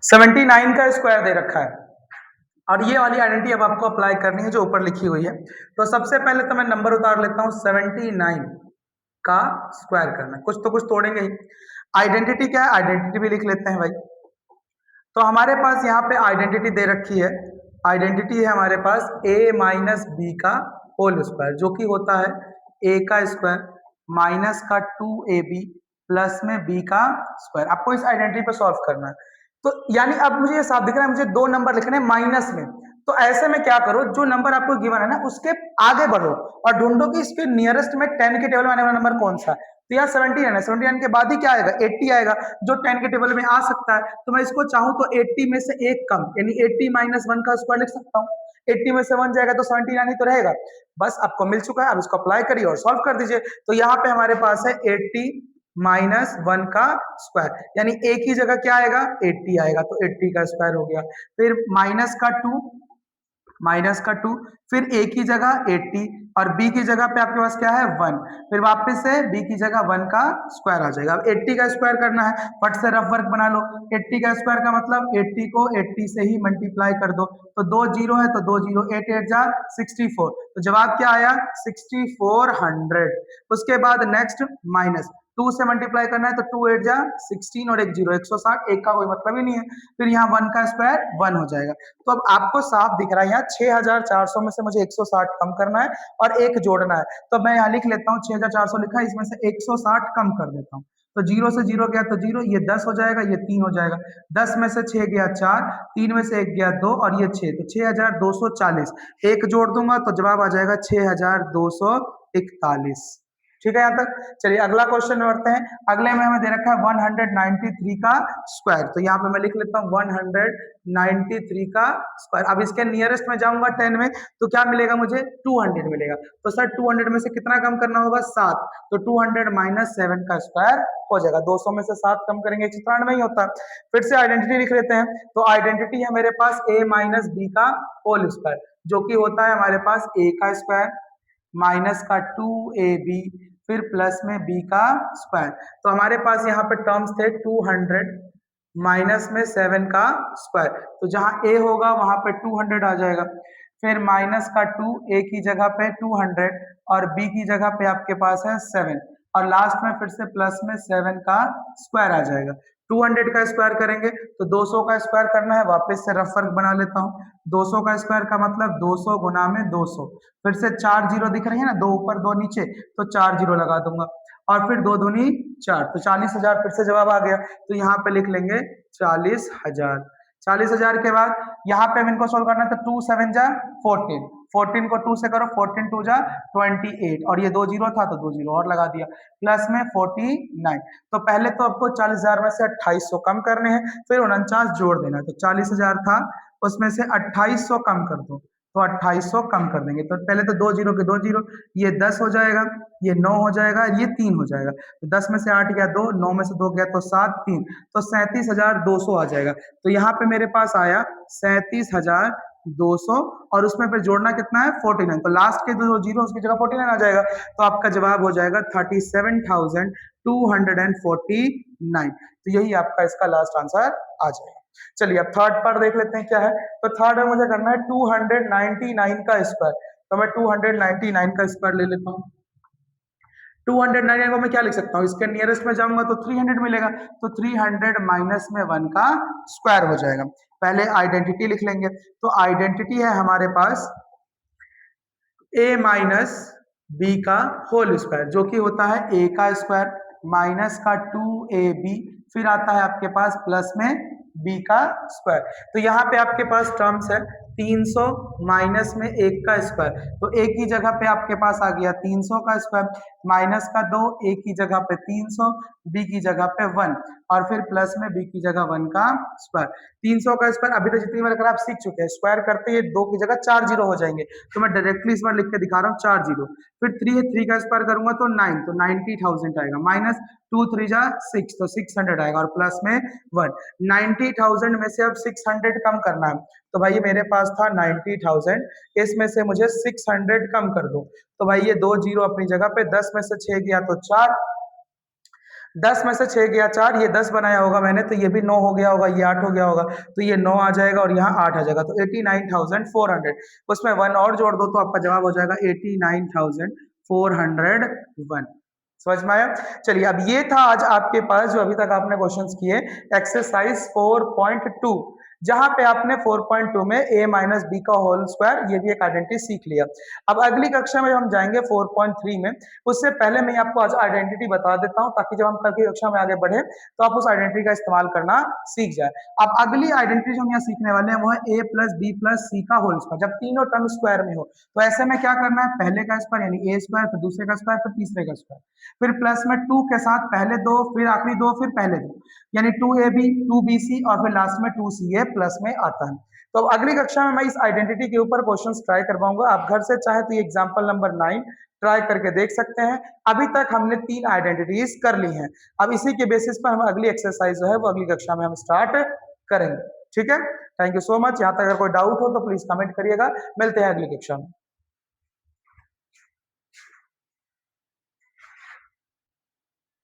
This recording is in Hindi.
79 का स्क्वायर दे रखा है और ये वाली आइडेंटिटी अब आपको अप्लाई करनी है जो ऊपर लिखी हुई है। तो सबसे पहले तो मैं नंबर उतार लेता हूँ, 79 का स्क्वायर करना है, कुछ तो कुछ तोड़ेंगे ही। आइडेंटिटी क्या है, आइडेंटिटी भी लिख लेते हैं भाई। तो हमारे पास यहाँ पे आइडेंटिटी दे रखी है, आइडेंटिटी है हमारे पास a माइनस बी का होल स्क्वायर, जो कि होता है a का स्क्वायर माइनस का 2ab प्लस में b का स्क्वायर। आपको इस आइडेंटिटी पे सॉल्व करना है। तो यानी अब मुझे ये साफ दिख रहा है, मुझे दो नंबर लिखने हैं माइनस में। तो ऐसे में क्या करो, जो नंबर आपको गिवन है ना उसके आगे बढ़ो और ढूंढो कि इसके नियरेस्ट में 10 के टेबल में आने वाला नंबर कौन सा है। तो यहाँ 79 है, 79 के बाद ही क्या आएगा, 80 आएगा, जो 10 के टेबल में आ सकता है। तो मैं इसको चाहूं तो 80 में से एक कम, यानी 80 माइनस 1 का स्क्वायर लिख सकता हूँ। 80 में से 1 जाएगा तो 79 ही तो रहेगा। बस आपको मिल चुका है, अब इसको अप्लाई करिए और सॉल्व कर दीजिए। तो यहाँ पे हमारे पास है 80 माइनस 1 का स्क्वायर, यानी एक ही जगह क्या आएगा, 80 आएगा, तो 80 का स्क्वायर हो गया। फिर माइनस का 2, फिर a की जगह 80 और b की जगह पे आपके पास क्या है 1, फिर वापस से b की जगह 1 का स्क्वायर आ जाएगा। अब 80 का स्क्वायर करना है, फट से रफ वर्क बना लो। 80 का स्क्वायर का मतलब 80 को 80 से ही मल्टीप्लाई कर दो, तो 2 जीरो है तो 2 जीरो, 8 8 जा 64, तो जवाब क्या आया 6400। उसके बाद नेक्स्ट माइनस 2 से मल्टीप्लाई करना है तो 2 8 जा 16 और 1 जीरो 160, एक का कोई मतलब ही नहीं है। फिर यहाँ 1 का स्क्वायर 1 हो जाएगा। तो अब आपको साफ दिख रहा है यहाँ 6400 में से मुझे 160 कम करना है और एक जोड़ना है। तो मैं यहाँ लिख लेता हूँ 6400 लिखा है, इसमें से 160 कम कर देता हूँ। तो जीरो से जीरो गया तो जीरो, ये 10 हो जाएगा, ये 3 हो जाएगा। 10 में से 6 गया 4, 3 में से 1 गया 2 और ये 6, तो 6240। एक जोड़ दूंगा तो जवाब आ जाएगा 6241। ठीक है यहाँ तक। चलिए अगला क्वेश्चन में बढ़ते हैं। अगले में हमें दे रखा है 193 का स्क्वायर, तो यहाँ पे मैं लिख लेता हूँ 193 का स्क्वायर। अब इसके नियरेस्ट में जाऊंगा 10 में तो क्या मिलेगा मुझे, 200 मिलेगा। तो सर 200 में से कितना कम करना होगा, 7, तो 200 माइनस 7 का स्क्वायर हो जाएगा। 200 में से 7 कम करेंगे 193 ही होता है। फिर से आइडेंटिटी लिख लेते हैं। तो आइडेंटिटी है मेरे पास a माइनस बी का होल स्क्वायर, जो कि होता है हमारे पास a का स्क्वायर माइनस का 2ab फिर प्लस में b का स्क्वायर। तो हमारे पास यहाँ पे टर्म्स थे 200 माइनस में 7 का स्क्वायर, तो जहां a होगा वहां पे 200 आ जाएगा। फिर माइनस का 2, a की जगह पे 200 और b की जगह पे आपके पास है 7 और लास्ट में फिर से प्लस में 7 का स्क्वायर आ जाएगा। 200 का स्क्वायर करेंगे तो 200 का स्क्वायर करना है, वापस से रफ वर्क बना लेता हूँ। 200 का स्क्वायर का मतलब 200 गुना में 200, फिर से 4 जीरो दिख रही है ना, 2 ऊपर 2 नीचे, तो 4 जीरो लगा दूंगा और फिर 2 दूनी 4, तो 40,000 फिर से जवाब आ गया। तो यहाँ पे लिख लेंगे 40,000। 40,000 के बाद यहाँ पे हम इनको सोल्व करना है, तो 2 7 जा 14, 14 को 2 से करो, 14 2 जा 28 और ये 2 जीरो था तो 2 जीरो और लगा दिया, प्लस में 49। तो पहले तो आपको 40,000 में से 2800 कम करने हैं, फिर 49 जोड़ देना है। तो 40,000 था उसमें से 2800 कम कर दो, तो 2800 कम कर देंगे। तो पहले तो 2 जीरो के 2 जीरो, ये 10 हो जाएगा, ये 9 हो जाएगा, ये 3 हो जाएगा। तो 10 में से 8 गया 2, 9 में से 2 गया तो 7, 3, तो 37,200 आ जाएगा। तो यहाँ पे मेरे पास आया 37,200 और उसमें फिर जोड़ना कितना है 49, तो लास्ट के दो जीरो उसकी जगह 49 आ जाएगा। तो आपका जवाब हो जाएगा 37,249। तो यही आपका इसका लास्ट आंसर आ जाएगा। चलिए अब थर्ड पार्ट देख लेते हैं क्या है। तो थर्ड में मुझे करना है 299 का स्क्वायर, तो मैं 299 का स्क्वायर ले लेता हूँ। 299 को मैं क्या लिख सकता हूँ, इसके नियरेस्ट में जाऊंगा तो 300 मिलेगा, तो 300 माइनस में 1 का स्क्वायर हो जाएगा। पहले आइडेंटिटी लिख लेंगे। तो आइडेंटिटी है हमारे पास a माइनस बी का होल स्क्वायर, जो कि होता है a का स्क्वायर माइनस का 2ab फिर आता है आपके पास प्लस में b का स्क्वायर। तो यहाँ पे आपके पास टर्म्स है 300 माइनस में 1 का स्क्वायर, तो a की जगह पे आपके पास आ गया 300 का स्क्वायर माइनस का 2, a की जगह पे 300, b की जगह पे 1 और फिर प्लस में b की जगह 1 का स्क्वायर। 300 का स्क्वायर अभी तो जितनी बार अगर आप सीख चुके हैं, स्क्वायर करते ही 2 की जगह 4 जीरो हो जाएंगे, तो मैं डायरेक्टली इस बार लिख के दिखा रहा हूँ 4 जीरो। फिर 3 का स्क्वायर करूंगा तो 9, तो 90,000 आएगा, माइनस 2 3 जा 6, तो 600 आएगा और प्लस में 1। 90,000 में से अब 600 कम करना है, तो भाई मेरे पास था 90,000, इसमें से मुझे 600 कम कर दो, तो भाई ये 2 जीरो अपनी जगह पे, 10 में से 6 गया तो 4, 10 में से 6 गया 4, ये 10 बनाया होगा मैंने तो ये भी 9 हो गया होगा, ये 8 हो गया होगा, तो ये 9 आ जाएगा और यहाँ 8 आ जाएगा, तो 89,400। उसमें 1 और जोड़ दो तो आपका जवाब हो जाएगा 89,401। समझ में आया? चलिए, अब ये था आज आपके पास जो अभी तक आपने क्वेश्चंस किए एक्सरसाइज 4.2, जहां पे आपने 4.2 में a माइनस बी का होल स्क्वायर ये भी एक आइडेंटिटी सीख लिया। अब अगली कक्षा में हम जाएंगे 4.3 में। उससे पहले मैं आपको आज आइडेंटिटी बता देता हूं ताकि जब हम कल की कक्षा में आगे बढ़े तो आप उस आइडेंटिटी का इस्तेमाल करना सीख जाए। अब अगली आइडेंटिटी जो हम यहाँ सीखने वाले हैं वो है a प्लस बी प्लस सी का होल स्क्वायर। जब तीनों टर्म स्क्वायर में हो तो ऐसे में क्या करना है, पहले का स्क्वायर यानी a स्क्वायर, फिर दूसरे का स्क्वायर, फिर तीसरे का स्क्वायर, फिर प्लस में 2 के साथ पहले दो, फिर आखिरी दो, फिर पहले दो, यानी 2ab 2bc और फिर लास्ट में 2ca प्लस में आता है। तो अब अगली कक्षा में मैं इस आइडेंटिटी के ऊपर क्वेश्चंस ट्राई करवाऊंगा। आप घर से चाहे तो ये एग्जांपल नंबर 9 ट्राई करके देख सकते हैं। अभी तक हमने 3 आइडेंटिटीज कर ली हैं। अब इसी के बेसिस पर हम अगली एक्सरसाइज जो है वो अगली कक्षा में हम स्टार्ट करेंगे। ठीक है, थैंक यू सो मच। यहाँ तक अगर कोई डाउट हो तो प्लीज कमेंट करिएगा। मिलते हैं अगली कक्षा में।